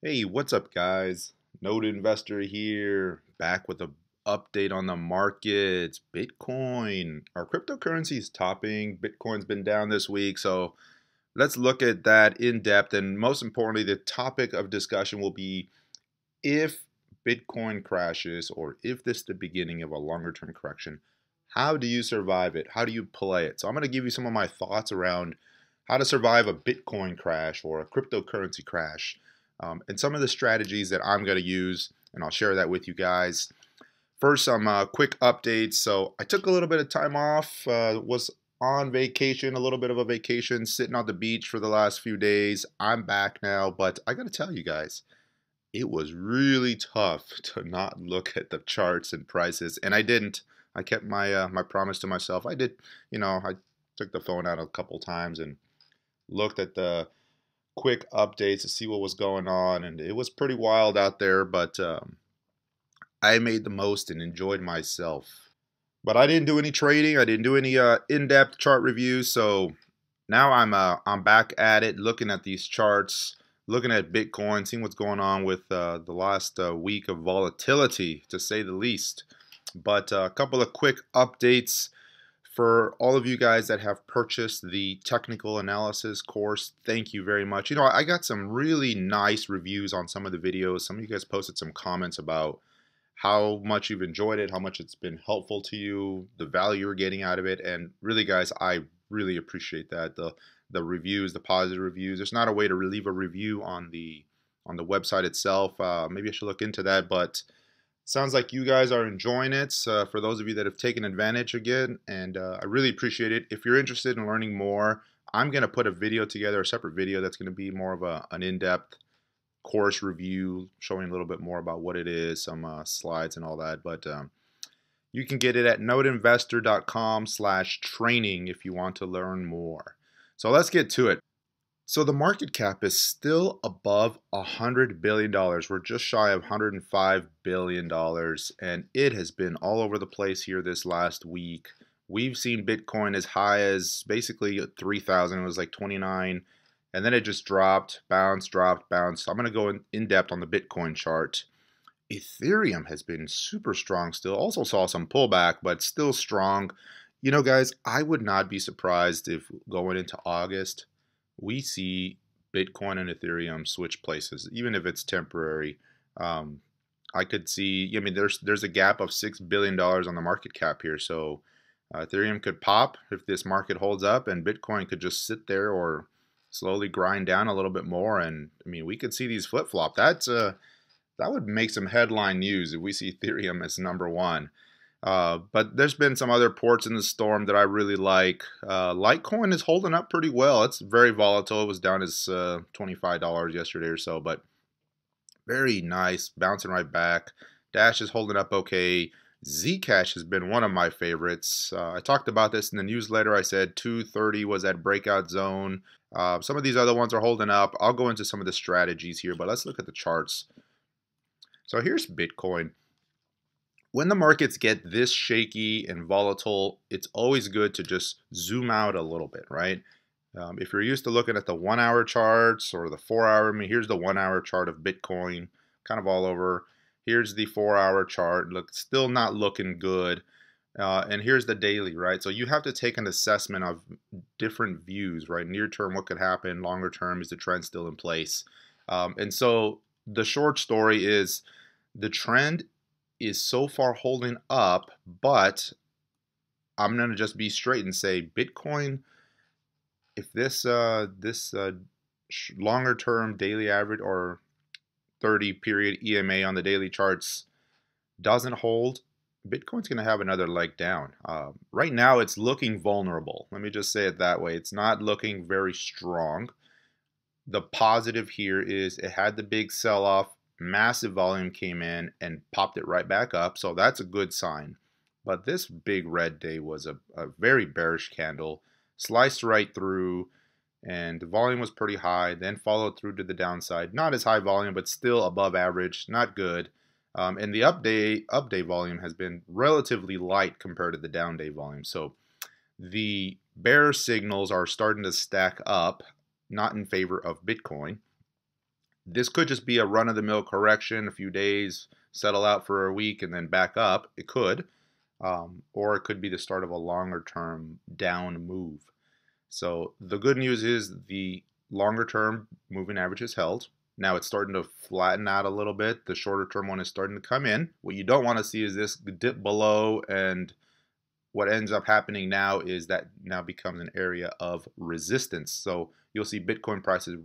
Hey, what's up, guys? Node Investor here, back with an update on the markets. Bitcoin, our cryptocurrency is topping. Bitcoin's been down this week, so let's look at that in depth. And most importantly, the topic of discussion will be if Bitcoin crashes or if this is the beginning of a longer term correction, how do you survive it? How do you play it? So I'm going to give you some of my thoughts around how to survive a Bitcoin crash or a cryptocurrency crash, and some of the strategies that I'm going to use, and I'll share that with you guys. First, some quick updates. So I took a little bit of time off, was on vacation, a little bit of a vacation, sitting on the beach for the last few days. I'm back now, but I got to tell you guys, it was really tough to not look at the charts and prices, and I didn't. I kept my promise to myself. I did, I took the phone out a couple times and looked at the quick updates to see what was going on, and it was pretty wild out there, but I made the most and enjoyed myself. But I didn't do any trading. I didn't do any in-depth chart reviews, so now I'm back at it, looking at these charts, looking at Bitcoin, seeing what's going on with the last week of volatility, to say the least. But a couple of quick updates for all of you guys that have purchased the technical analysis course. Thank you very much. I got some really nice reviews on some of the videos. Some of you guys posted some comments about how much you've enjoyed it, how much it's been helpful to you, the value you're getting out of it. And really, guys, I really appreciate that. The reviews, the positive reviews. There's not a way to leave a review on the website itself. Maybe I should look into that, but sounds like you guys are enjoying it, for those of you that have taken advantage again, and I really appreciate it. If you're interested in learning more, I'm going to put a video together, a separate video that's going to be more of an in-depth course review, showing a little bit more about what it is, some slides and all that. But you can get it at nodeinvestor.com/training if you want to learn more. So let's get to it. So the market cap is still above $100 billion. We're just shy of $105 billion, and it has been all over the place here this last week. We've seen Bitcoin as high as basically 3,000. It was like 29, and then it just dropped, bounced, dropped, bounced. I'm going to go in depth on the Bitcoin chart. Ethereum has been super strong still. Also saw some pullback, but still strong. Guys, I would not be surprised if going into August, we see Bitcoin and Ethereum switch places, even if it's temporary. I could see, there's a gap of $6 billion on the market cap here. So Ethereum could pop if this market holds up, and Bitcoin could just sit there or slowly grind down a little bit more. And we could see these flip-flop. That would make some headline news if we see Ethereum as number one. But there's been some other ports in the storm that I really like. Litecoin is holding up pretty well. It's very volatile. It was down as $25 yesterday or so, but very nice, bouncing right back. Dash is holding up okay. Zcash has been one of my favorites. I talked about this in the newsletter. I said 230 was that breakout zone. Some of these other ones are holding up. I'll go into some of the strategies here, but let's look at the charts. So here's Bitcoin. When the markets get this shaky and volatile, it's always good to just zoom out a little bit, right? If you're used to looking at the 1-hour charts or the 4-hour, here's the 1-hour chart of Bitcoin, kind of all over. Here's the 4-hour chart, still not looking good. And here's the daily, right? So you have to take an assessment of different views, right? Near term, what could happen? Longer term, is the trend still in place? And so the short story is the trend is so far holding up, but I'm going to just be straight and say Bitcoin, if this longer term daily average or 30 period EMA on the daily charts doesn't hold, Bitcoin's going to have another leg down. Right now it's looking vulnerable. Let me just say it that way. It's not looking very strong. The positive here is it had the big sell-off, massive volume came in and popped it right back up, so that's a good sign. But this big red day was a very bearish candle, sliced right through, and the volume was pretty high, then followed through to the downside. Not as high volume, but still above average, not good. And the up day volume has been relatively light compared to the down day volume. So the bear signals are starting to stack up, not in favor of Bitcoin. This could just be a run-of-the-mill correction, a few days, settle out for a week, and then back up. It could. Or it could be the start of a longer-term down move. So the good news is the longer-term moving average is held. Now it's starting to flatten out a little bit. The shorter-term one is starting to come in. What you don't want to see is this dip below, and what ends up happening now is that now becomes an area of resistance. So you'll see Bitcoin prices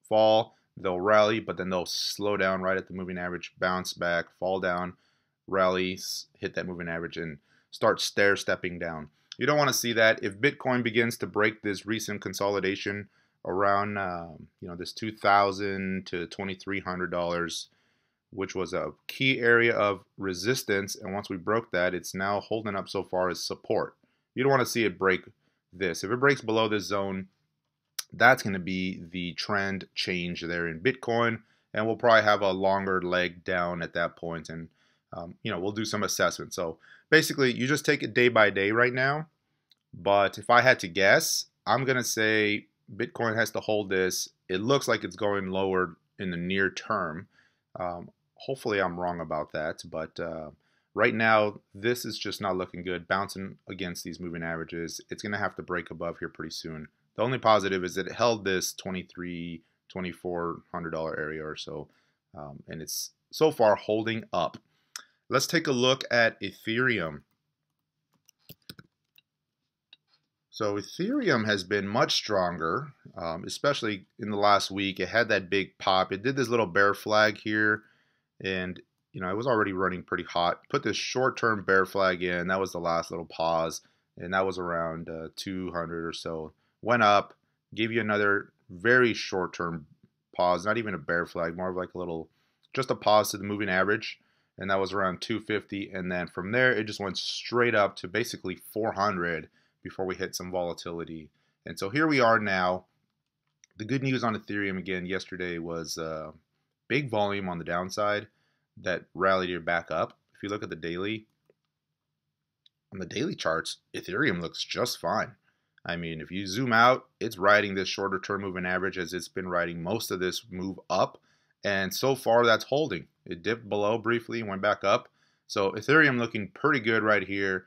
fall, they'll rally, but then they'll slow down right at the moving average, bounce back, fall down, rally, hit that moving average, and start stair-stepping down. You don't want to see that. If Bitcoin begins to break this recent consolidation around this $2,000 to $2,300, which was a key area of resistance, and once we broke that, it's now holding up so far as support. You don't want to see it break this. If it breaks below this zone, that's going to be the trend change there in Bitcoin, and we'll probably have a longer leg down at that point, and we'll do some assessment. So basically, you just take it day by day right now. But if I had to guess, I'm going to say Bitcoin has to hold this. It looks like it's going lower in the near term. Hopefully I'm wrong about that, but right now this is just not looking good, bouncing against these moving averages. It's going to have to break above here pretty soon. The only positive is that it held this $2,300, $2,400 area or so, and it's so far holding up. Let's take a look at Ethereum. So Ethereum has been much stronger, especially in the last week. It had that big pop. It did this little bear flag here, and it was already running pretty hot. Put this short-term bear flag in. That was the last little pause, and that was around 200 or so. Went up, gave you another very short-term pause. Not even a bear flag, more of like just a pause to the moving average, and that was around 250. And then from there, it just went straight up to basically 400 before we hit some volatility. And so here we are now. The good news on Ethereum again yesterday was big volume on the downside that rallied here back up. If you look at the daily, on the daily charts, Ethereum looks just fine. I mean, if you zoom out, it's riding this shorter term moving average as it's been riding most of this move up. And so far that's holding. It dipped below briefly and went back up. So Ethereum looking pretty good right here.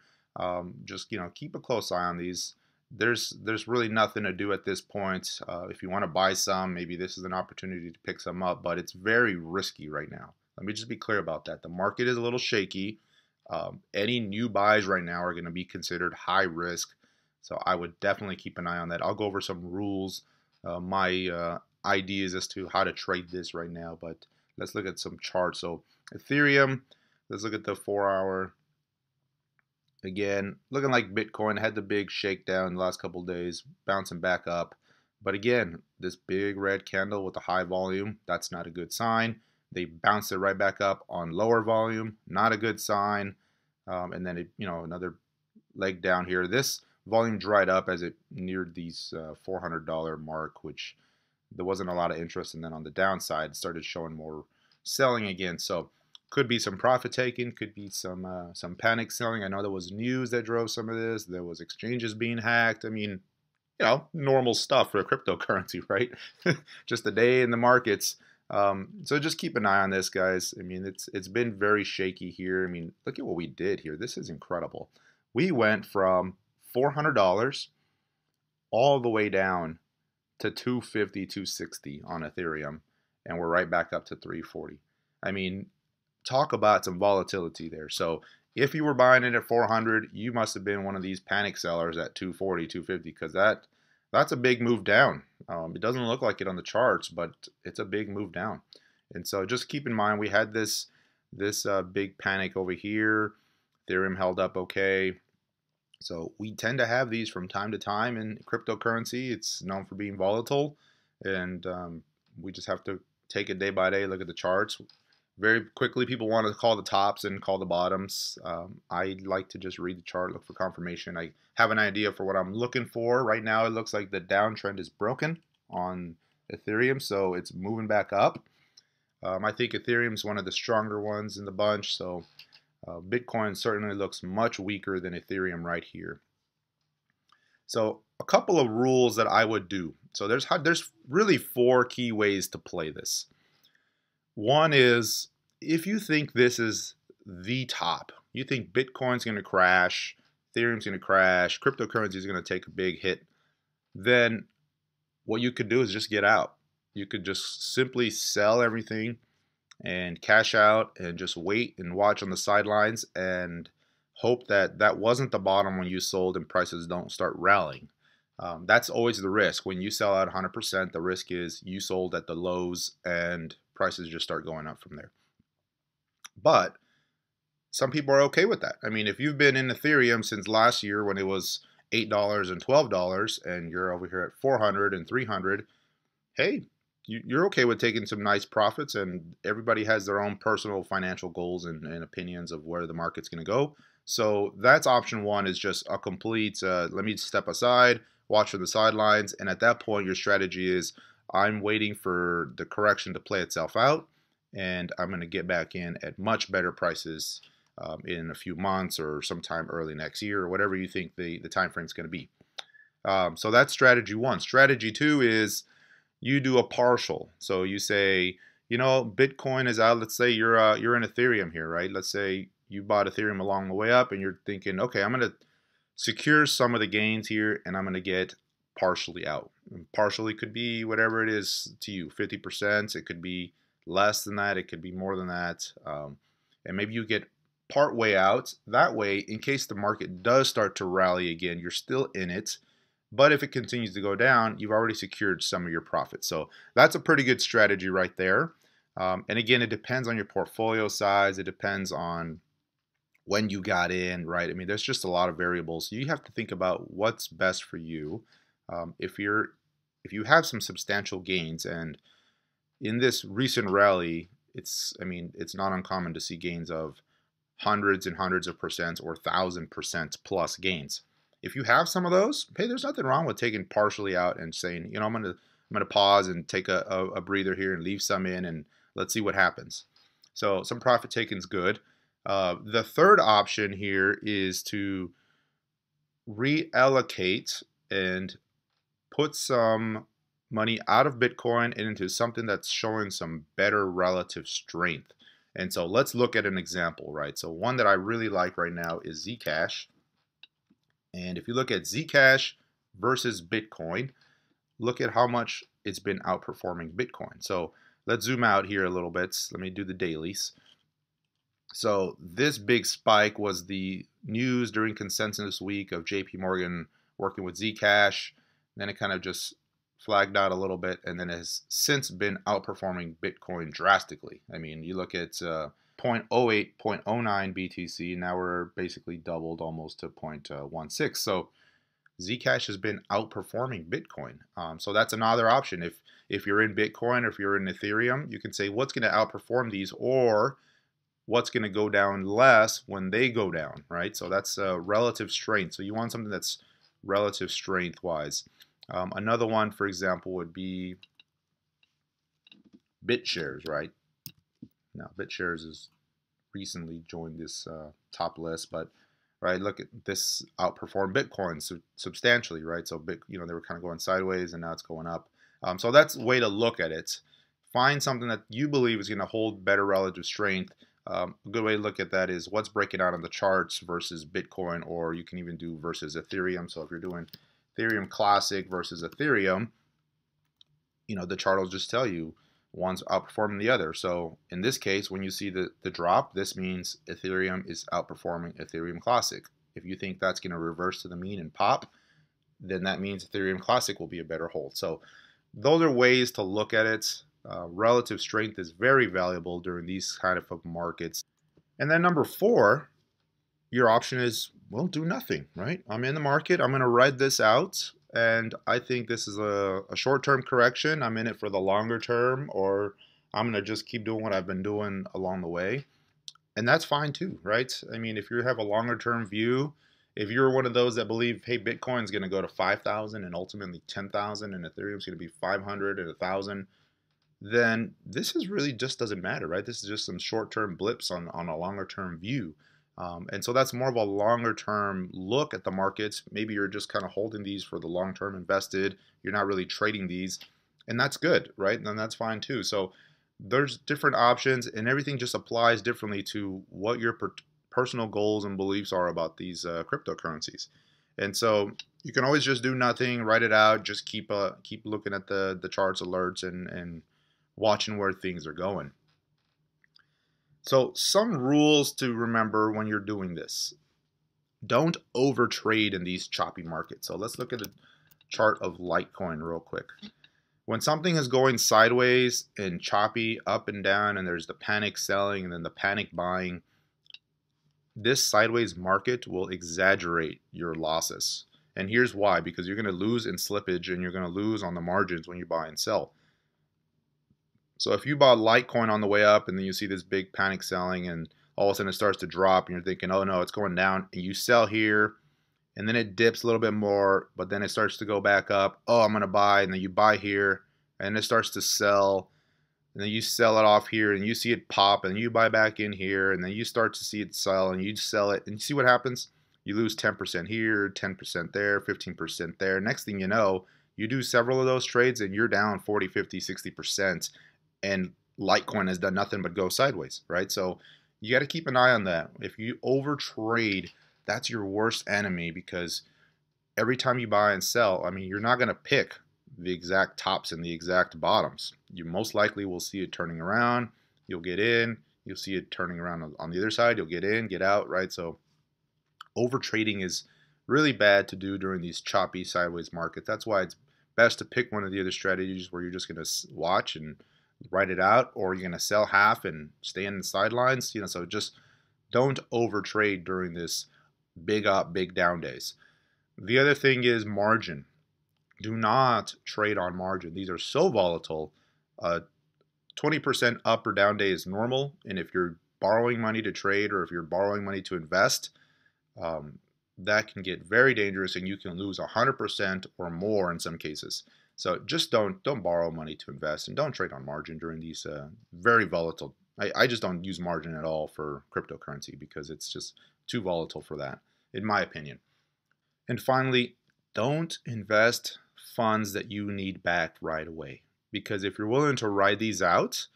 Just keep a close eye on these. There's really nothing to do at this point. If you want to buy some, maybe this is an opportunity to pick some up, but it's very risky right now. Let me just be clear about that. The market is a little shaky. Any new buys right now are going to be considered high risk, so I would definitely keep an eye on that. I'll go over some rules, my ideas as to how to trade this right now, but let's look at some charts. So Ethereum, let's look at the 4-hour. Again, looking like Bitcoin had the big shakedown the last couple of days, bouncing back up. But again, this big red candle with the high volume, that's not a good sign. They bounced it right back up on lower volume, not a good sign. And then another leg down here. This volume dried up as it neared these $400 mark, which there wasn't a lot of interest. And then on the downside, it started showing more selling again. So could be some profit taking, could be some panic selling. I know there was news that drove some of this. There was exchanges being hacked. I mean, normal stuff for a cryptocurrency, right? Just a day in the markets. So just keep an eye on this, guys. I mean, it's been very shaky here. I mean, look at what we did here. This is incredible. We went from $400 all the way down to 250, 260 on Ethereum, and we're right back up to 340. I mean, talk about some volatility there. So if you were buying it at 400, you must have been one of these panic sellers at 240, 250, because that's a big move down. It doesn't look like it on the charts, but it's a big move down. And so just keep in mind, we had this big panic over here. Ethereum held up okay. So we tend to have these from time to time in cryptocurrency. It's known for being volatile, and we just have to take it day by day, look at the charts. Very quickly, people want to call the tops and call the bottoms. I like to just read the chart, look for confirmation. I have an idea for what I'm looking for. Right now, it looks like the downtrend is broken on Ethereum, so it's moving back up. I think Ethereum is one of the stronger ones in the bunch, so Bitcoin certainly looks much weaker than Ethereum right here. So a couple of rules that I would do. So there's really 4 key ways to play this. One is if you think this is the top, you think Bitcoin's going to crash, Ethereum's going to crash, cryptocurrency is going to take a big hit, then what you could do is just get out. You could just simply sell everything and cash out and just wait and watch on the sidelines and hope that that wasn't the bottom when you sold and prices don't start rallying. That's always the risk. When you sell out 100%, the risk is you sold at the lows and prices just start going up from there. But some people are okay with that. I mean, if you've been in Ethereum since last year when it was $8 and $12 and you're over here at 400 and 300, hey, you're okay with taking some nice profits, and everybody has their own personal financial goals and opinions of where the market's going to go. So that's option one, is just a complete, let me step aside, watch from the sidelines, and at that point your strategy is I'm waiting for the correction to play itself out, and I'm going to get back in at much better prices in a few months or sometime early next year or whatever you think the time frame is going to be. So that's strategy one. Strategy two is you do a partial. So you say, you know, Bitcoin is out. Let's say you're in Ethereum here, right? Let's say you bought Ethereum along the way up and you're thinking, okay, I'm going to secure some of the gains here and I'm going to get partially out. And partially could be whatever it is to you, 50%. It could be less than that. It could be more than that. And maybe you get part way out. That way, in case the market does start to rally again, you're still in it. But if it continues to go down, you've already secured some of your profits. So that's a pretty good strategy right there. And again, it depends on your portfolio size. It depends on when you got in, right? I mean, there's just a lot of variables. So you have to think about what's best for you. If you have some substantial gains, and in this recent rally, it's not uncommon to see gains of hundreds and hundreds of percents or 1,000% plus gains. If you have some of those, hey, there's nothing wrong with taking partially out and saying, you know, I'm gonna pause and take a breather here and leave some in and let's see what happens. So some profit taking is good. The third option here is to reallocate and put some money out of Bitcoin and into something that's showing some better relative strength. And so let's look at an example, right? So one that I really like right now is Zcash. And if you look at Zcash versus Bitcoin, look at how much it's been outperforming Bitcoin. So let's zoom out here a little bit. Let me do the dailies. So this big spike was the news during consensus week of JP Morgan working with Zcash. Then it kind of just flagged out a little bit, and then it has since been outperforming Bitcoin drastically. I mean, you look at 0.08, 0.09 BTC, now we're basically doubled almost to 0.16. So Zcash has been outperforming Bitcoin. So that's another option. If you're in Bitcoin or if you're in Ethereum, you can say what's going to outperform these, or what's going to go down less when they go down, right? So that's relative strength. So you want something that's relative strength wise. Another one, for example, would be BitShares, right? Now, BitShares has recently joined this top list, but right, look at this, outperformed Bitcoin substantially, right? So, they were kind of going sideways, and now it's going up. So that's a way to look at it. Find something that you believe is going to hold better relative strength. A good way to look at that is what's breaking out on the charts versus Bitcoin, or you can even do versus Ethereum. So if you're doing Ethereum Classic versus Ethereum, the chart will just tell you one's outperforming the other. So in this case, when you see the drop, this means Ethereum is outperforming Ethereum Classic. If you think that's going to reverse to the mean and pop, then that means Ethereum Classic will be a better hold. So those are ways to look at it. Relative strength is very valuable during these kind of markets. And then number 4, your option is, well, do nothing, right? I'm in the market. I'm going to ride this out. And I think this is a short-term correction. I'm in it for the longer term, or I'm going to just keep doing what I've been doing along the way. And that's fine too, right? I mean, if you have a longer-term view, if you're one of those that believe, hey, Bitcoin's going to go to 5,000 and ultimately 10,000 and Ethereum's going to be 500 and 1,000, then this is really just doesn't matter, right? This is just some short-term blips on a longer-term view. And so that's more of a longer-term look at the markets. Maybe you're just kind of holding these for the long-term invested. You're not really trading these, and that's good, right? And that's fine too. So There's different options, and everything just applies differently to what your personal goals and beliefs are about these cryptocurrencies. And so you can always just do nothing, write it out, just keep looking at the charts, alerts, and watching where things are going. So some rules to remember when you're doing this: don't overtrade in these choppy markets. So let's look at a chart of Litecoin real quick. When something is going sideways and choppy up and down, and there's the panic selling and then the panic buying, this sideways market will exaggerate your losses. And here's why: because you're going to lose in slippage and you're going to lose on the margins when you buy and sell. So if you bought Litecoin on the way up and then you see this big panic selling and all of a sudden it starts to drop and you're thinking, oh no, it's going down, and you sell here and then it dips a little bit more, but then it starts to go back up. Oh, I'm going to buy, and then you buy here and it starts to sell, and then you sell it off here and you see it pop and you buy back in here, and then you start to see it sell and you sell it, and you see what happens? You lose 10% here, 10% there, 15% there. Next thing you know, you do several of those trades and you're down 40, 50, 60%, and Litecoin has done nothing but go sideways, right? So you got to keep an eye on that. If you overtrade, that's your worst enemy, because every time you buy and sell, I mean, you're not going to pick the exact tops and the exact bottoms. You most likely will see it turning around. You'll get in. You'll see it turning around on the other side. You'll get in, get out, right? So over trading is really bad to do during these choppy sideways markets. That's why it's best to pick one of the other strategies where you're just going to watch and write it out, or you're going to sell half and stay in the sidelines. So just don't over trade during this big up, big down days. The other thing is margin. Do not trade on margin. These are so volatile. 20% up or down day is normal. And if you're borrowing money to trade, or if you're borrowing money to invest, that can get very dangerous, and you can lose 100% or more in some cases. So just don't borrow money to invest, and don't trade on margin during these very volatile. I just don't use margin at all for cryptocurrency, because it's just too volatile for that, in my opinion. And finally, don't invest funds that you need back right away. Because if you're willing to ride these out,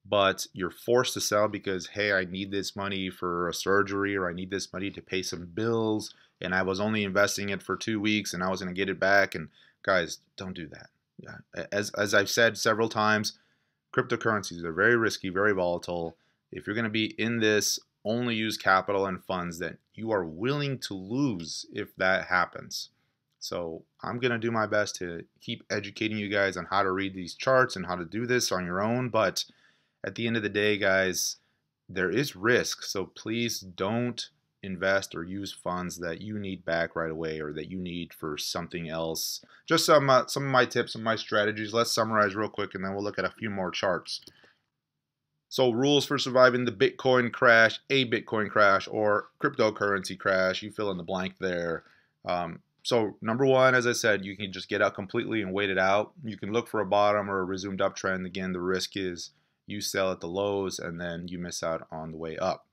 but you're forced to sell because, hey, I need this money for a surgery, or I need this money to pay some bills, and I was only investing it for 2 weeks and I was going to get it back. And guys, don't do that. Yeah. As I've said several times, cryptocurrencies are very risky, very volatile. If you're going to be in this, only use capital and funds that you are willing to lose if that happens. So I'm going to do my best to keep educating you guys on how to read these charts and how to do this on your own. But at the end of the day, guys, there is risk. So please don't invest or use funds that you need back right away, or that you need for something else. Just some of my tips and my strategies. Let's summarize real quick, and then we'll look at a few more charts. So rules for surviving the Bitcoin crash, a Bitcoin crash, or cryptocurrency crash. You fill in the blank there. So number one, as I said, you can just get out completely and wait it out. You can look for a bottom or a resumed uptrend. Again, the risk is you sell at the lows and then you miss out on the way up.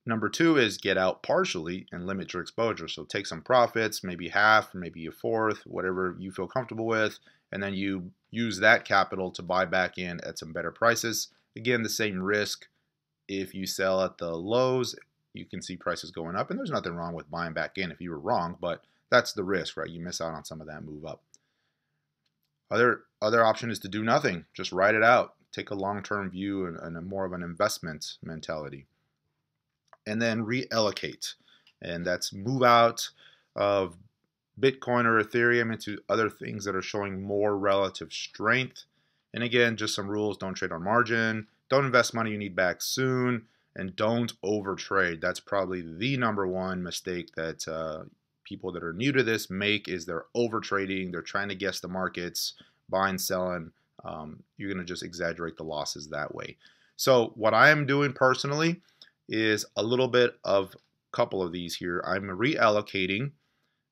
Number two is get out partially and limit your exposure. So take some profits, maybe half, maybe a fourth, whatever you feel comfortable with, and then you use that capital to buy back in at some better prices. Again, the same risk. If you sell at the lows, you can see prices going up, and there's nothing wrong with buying back in if you were wrong, but that's the risk, right? You miss out on some of that move up. Other option is to do nothing. Just ride it out. Take a long-term view and a more of an investment mentality. And then reallocate. And that's move out of Bitcoin or Ethereum into other things that are showing more relative strength. And again, just some rules: don't trade on margin, don't invest money you need back soon, and don't overtrade. That's probably the number one mistake that people that are new to this make, is they're overtrading. They're trying to guess the markets, buying, selling. You're going to just exaggerate the losses that way. So what I am doing personally is a little bit of a couple of these here. I'm reallocating,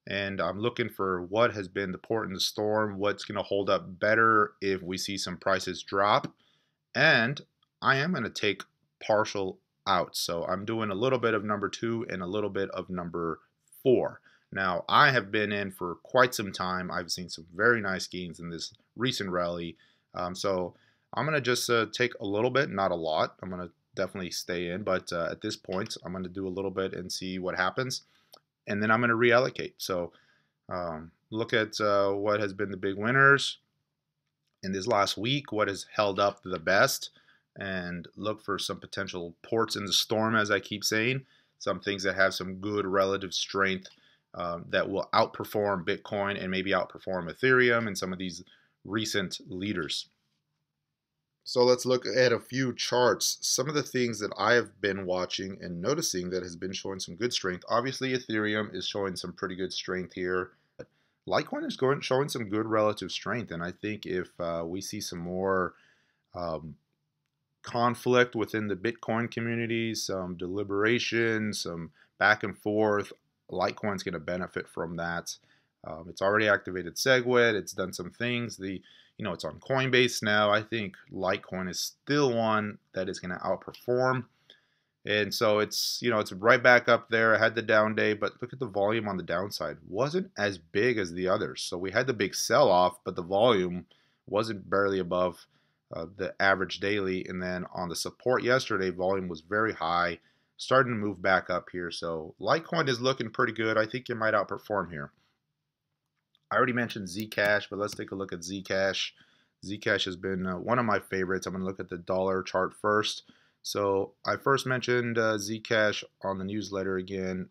and I'm looking for what has been the port in the storm, what's going to hold up better if we see some prices drop. And I am going to take partial out. So I'm doing a little bit of number 2 and a little bit of number 4. Now, I have been in for quite some time. I've seen some very nice gains in this recent rally. So I'm going to just take a little bit, not a lot. I'm going to definitely stay in, but at this point, I'm going to do a little bit and see what happens. And then I'm going to reallocate. So look at what has been the big winners in this last week, what has held up the best, and look for some potential ports in the storm, as I keep saying, some things that have some good relative strength that will outperform Bitcoin and maybe outperform Ethereum and some of these recent leaders. So let's look at a few charts. Some of the things that I have been watching and noticing that has been showing some good strength. Obviously, Ethereum is showing some pretty good strength here. Litecoin is showing some good relative strength, and I think if we see some more conflict within the Bitcoin community, some deliberation, some back and forth, Litecoin's going to benefit from that. It's already activated SegWit. It's done some things. It's on Coinbase now. I think Litecoin is still one that is going to outperform. And so it's right back up there. I had the down day, but look at the volume on the downside. Wasn't as big as the others. So we had the big sell-off, but the volume wasn't barely above the average daily. And then on the support yesterday, volume was very high, starting to move back up here. So Litecoin is looking pretty good. I think it might outperform here. I already mentioned Zcash, but let's take a look at Zcash. Zcash has been one of my favorites. I'm going to look at the dollar chart first. So I first mentioned Zcash on the newsletter again.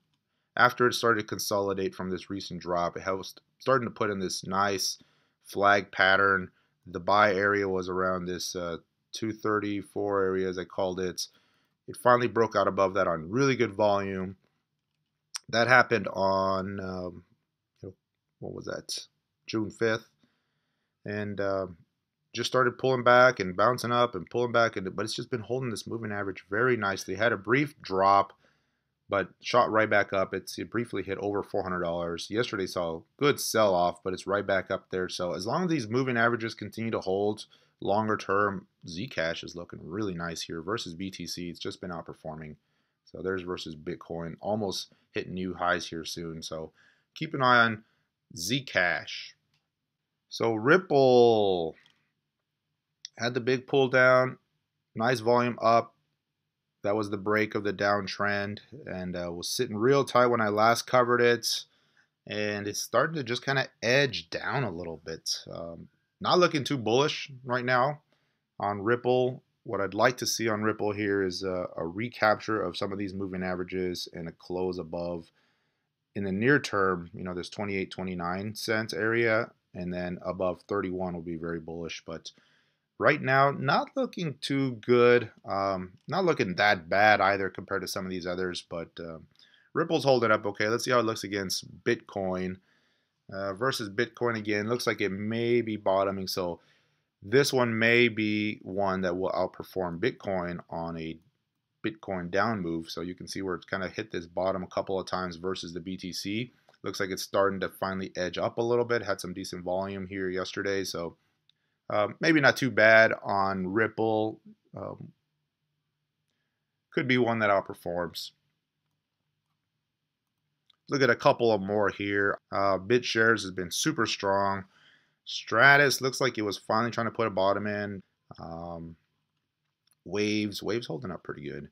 After it started to consolidate from this recent drop, it was starting to put in this nice flag pattern. The buy area was around this 234 area, as I called it. It finally broke out above that on really good volume. That happened on, what was that, June 5th. And just started pulling back and bouncing up and pulling back, but it's just been holding this moving average very nicely. Had a brief drop, but shot right back up. It briefly hit over $400. Yesterday saw a good sell-off, but it's right back up there. So as long as these moving averages continue to hold longer term, Zcash is looking really nice here versus BTC. It's just been outperforming. So there's versus Bitcoin, almost hitting new highs here soon. So keep an eye on Zcash. So Ripple had the big pull down, nice volume up. That was the break of the downtrend, and was sitting real tight when I last covered it. And it's starting to just kind of edge down a little bit. Not looking too bullish right now on Ripple. What I'd like to see on Ripple here is a recapture of some of these moving averages and a close above. In the near term, this 28, 29 cents area, and then above 31 will be very bullish. But right now, not looking too good. Not looking that bad either compared to some of these others, but Ripple's holding up okay. Let's see how it looks against Bitcoin. Versus Bitcoin again, looks like it may be bottoming. So this one may be one that will outperform Bitcoin on a Bitcoin down move. So you can see where it's kind of hit this bottom a couple of times versus the BTC. Looks like it's starting to finally edge up a little bit. Had some decent volume here yesterday. So maybe not too bad on Ripple. Could be one that outperforms. Look at a couple of more here. BitShares has been super strong. Stratus looks like it was finally trying to put a bottom in. Waves holding up pretty good.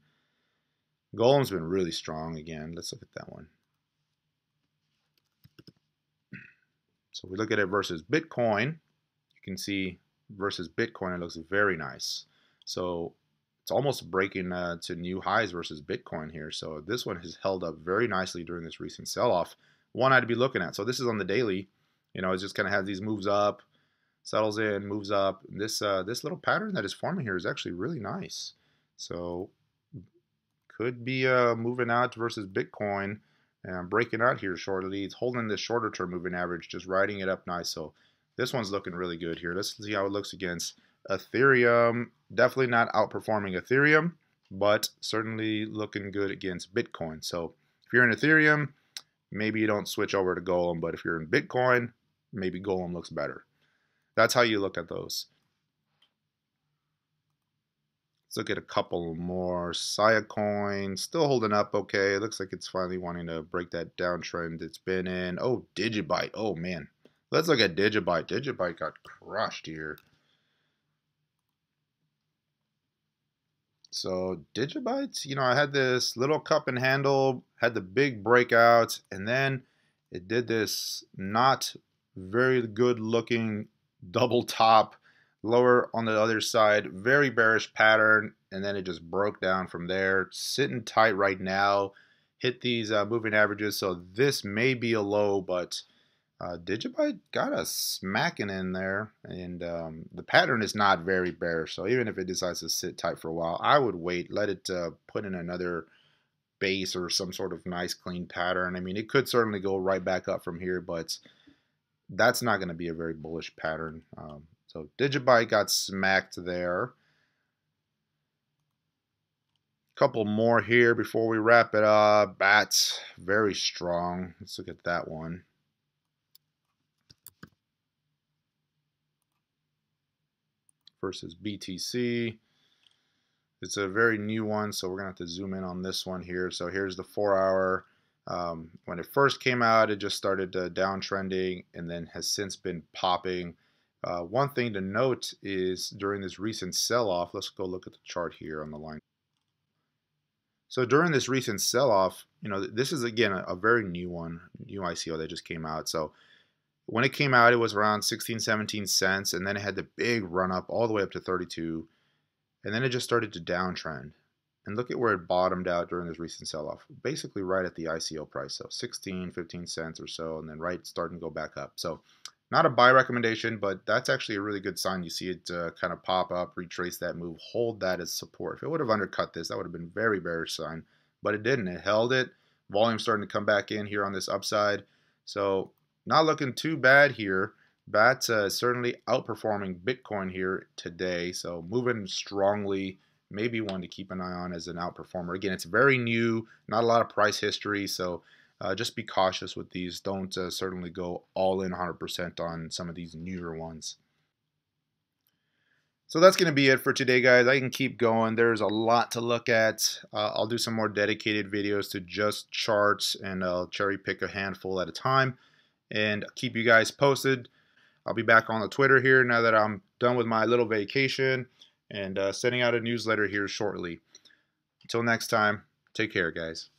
Golem's been really strong again. Let's look at that one. So we look at it versus Bitcoin. You can see versus Bitcoin, it looks very nice. So it's almost breaking to new highs versus Bitcoin here. So this one has held up very nicely during this recent sell-off. One I'd be looking at. So this is on the daily. It just kind of has these moves up, settles in, moves up. This little pattern that is forming here is actually really nice. So could be moving out versus Bitcoin and breaking out here shortly. It's holding this shorter term moving average, just riding it up nice. So this one's looking really good here. Let's see how it looks against Ethereum. Definitely not outperforming Ethereum, but certainly looking good against Bitcoin. So if you're in Ethereum, maybe you don't switch over to Golem, but if you're in Bitcoin, maybe Golem looks better. That's how you look at those. Let's look at a couple more. Siacoin still holding up okay. It looks like it's finally wanting to break that downtrend it's been in. Oh, Digibyte. Oh, man. Let's look at Digibyte. Digibyte got crushed here. So Digibytes, I had this little cup and handle, had the big breakout, and then it did this not very good looking double top, lower on the other side, very bearish pattern, and then it just broke down from there. Sitting tight right now, hit these moving averages, so this may be a low, but Digibyte got us smacking in there, and the pattern is not very bearish. So even if it decides to sit tight for a while, I would wait, let it put in another base or some sort of nice clean pattern. I mean, it could certainly go right back up from here, but that's not going to be a very bullish pattern. So Digibyte got smacked there. Couple more here before we wrap it up. Bats, very strong. Let's look at that one. Versus BTC. It's a very new one, so we're going to have to zoom in on this one here. So here's the 4-hour. When it first came out, it just started downtrending and then has since been popping. One thing to note is during this recent sell-off, let's go look at the chart here on the line. So during this recent sell-off, this is again a very new one, new ICO that just came out. So when it came out, it was around 16, 17 cents, and then it had the big run up all the way up to 32, and then it just started to downtrend. And look at where it bottomed out during this recent sell-off, basically right at the ICO price, so 16, 15 cents or so, and then right starting to go back up. So not a buy recommendation, but that's actually a really good sign. You see it kind of pop up, retrace that move, hold that as support. If it would have undercut this, that would have been very bearish sign, but it didn't. It held it. Volume starting to come back in here on this upside. So not looking too bad here. BAT's certainly outperforming Bitcoin here today, so moving strongly. Maybe one to keep an eye on as an outperformer. Again, it's very new, not a lot of price history, so just be cautious with these. Don't certainly go all in 100% on some of these newer ones. So that's going to be it for today, guys. I can keep going. There's a lot to look at. I'll do some more dedicated videos to just charts, and I'll cherry pick a handful at a time and keep you guys posted. I'll be back on the Twitter here now that I'm done with my little vacation, and sending out a newsletter here shortly. Until next time, take care, guys.